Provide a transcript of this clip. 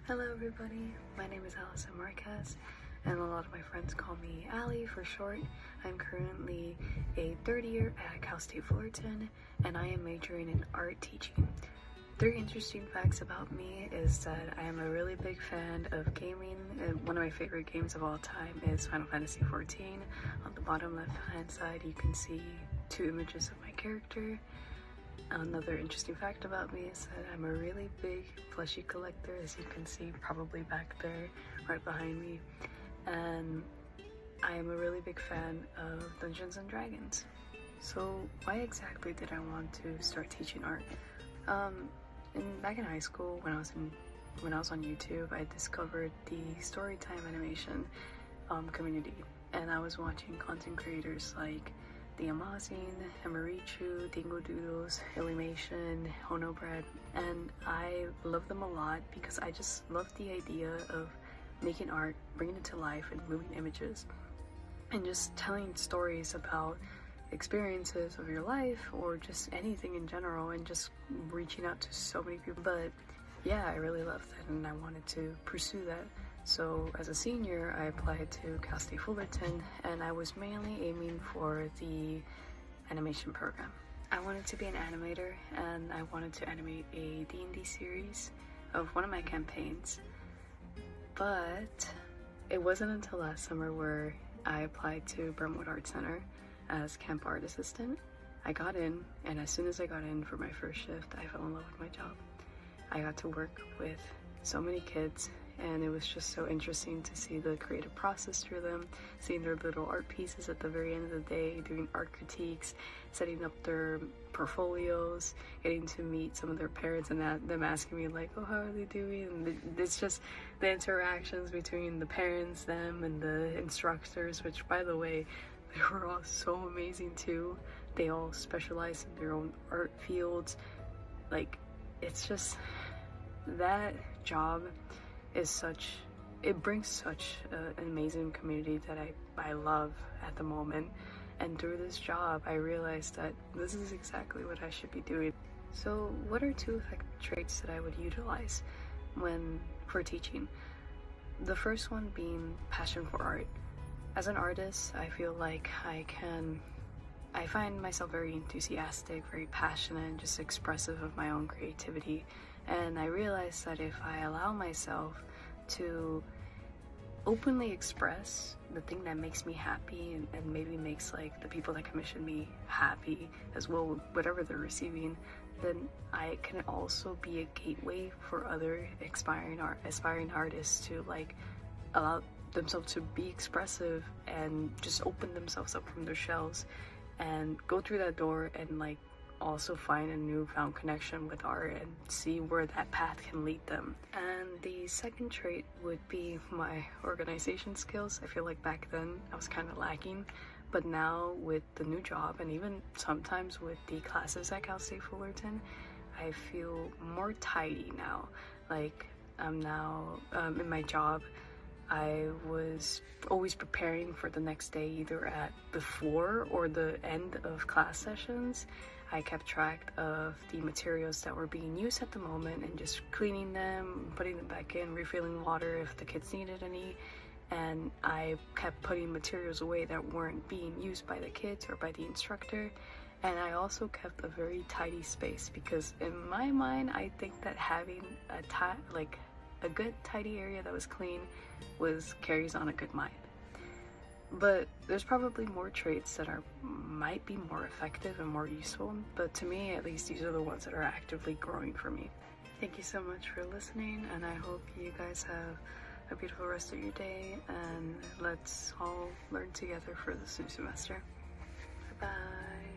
Hello everybody, my name is Alison Marquez and a lot of my friends call me Allie for short. I'm currently a third year at Cal State Fullerton and I am majoring in art teaching. 3 interesting facts about me is that I am a really big fan of gaming, and one of my favorite games of all time is Final Fantasy XIV. On the bottom left hand side you can see 2 images of my character. Another interesting fact about me is that I'm a really big plushie collector, as you can see probably back there right behind me, and I am a really big fan of Dungeons and Dragons. So why exactly did I want to start teaching art? Back in high school, when I was on YouTube, I discovered the storytime animation community, and I was watching content creators like the Amazing, Emarichu, Dingo Doodles, Illymation, Hono Bread, and I love them a lot because I just love the idea of making art, bringing it to life in moving images, and just telling stories about experiences of your life or just anything in general, and just reaching out to so many people. But yeah, I really loved that and I wanted to pursue that. So as a senior, I applied to Cal State Fullerton and I was mainly aiming for the animation program. I wanted to be an animator and I wanted to animate a D&D series of one of my campaigns. But it wasn't until last summer where I applied to Brentwood Art Center as camp art assistant. I got in, and as soon as I got in for my first shift, I fell in love with my job. I got to work with so many kids, and it was just so interesting to see the creative process through them, seeing their little art pieces at the very end of the day, doing art critiques, setting up their portfolios, getting to meet some of their parents and them asking me like, oh, how are they doing? And it's just the interactions between the parents, them, and the instructors, which, by the way, they were all so amazing too. They all specialize in their own art fields. Like, it's just, that job is it brings such an amazing community that I love at the moment. And through this job, I realized that this is exactly what I should be doing. So what are 2 effective traits that I would utilize for teaching? The first one being passion for art. As an artist, I feel like I find myself very enthusiastic, very passionate, and just expressive of my own creativity. And I realized that if I allow myself to openly express the thing that makes me happy and maybe makes like the people that commission me happy as well, whatever they're receiving, then I can also be a gateway for other aspiring artists to like allow themselves to be expressive and just open themselves up from their shells and go through that door and like also find a newfound connection with art and see where that path can lead them. And the second trait would be my organization skills. I feel like back then I was kind of lacking, but now with the new job and even sometimes with the classes at Cal State Fullerton, I feel more tidy now. Like, I'm now in my job, I was always preparing for the next day, either at before or the end of class sessions. I kept track of the materials that were being used at the moment and just cleaning them, putting them back in, refilling water if the kids needed any. And I kept putting materials away that weren't being used by the kids or by the instructor. And I also kept a very tidy space because in my mind, I think that having a good tidy area that was clean carries on a good mind. But there's probably more traits that might be more effective and more useful, but to me at least these are the ones that are actively growing for me. Thank you so much for listening, and I hope you guys have a beautiful rest of your day, and let's all learn together for this new semester. Bye bye.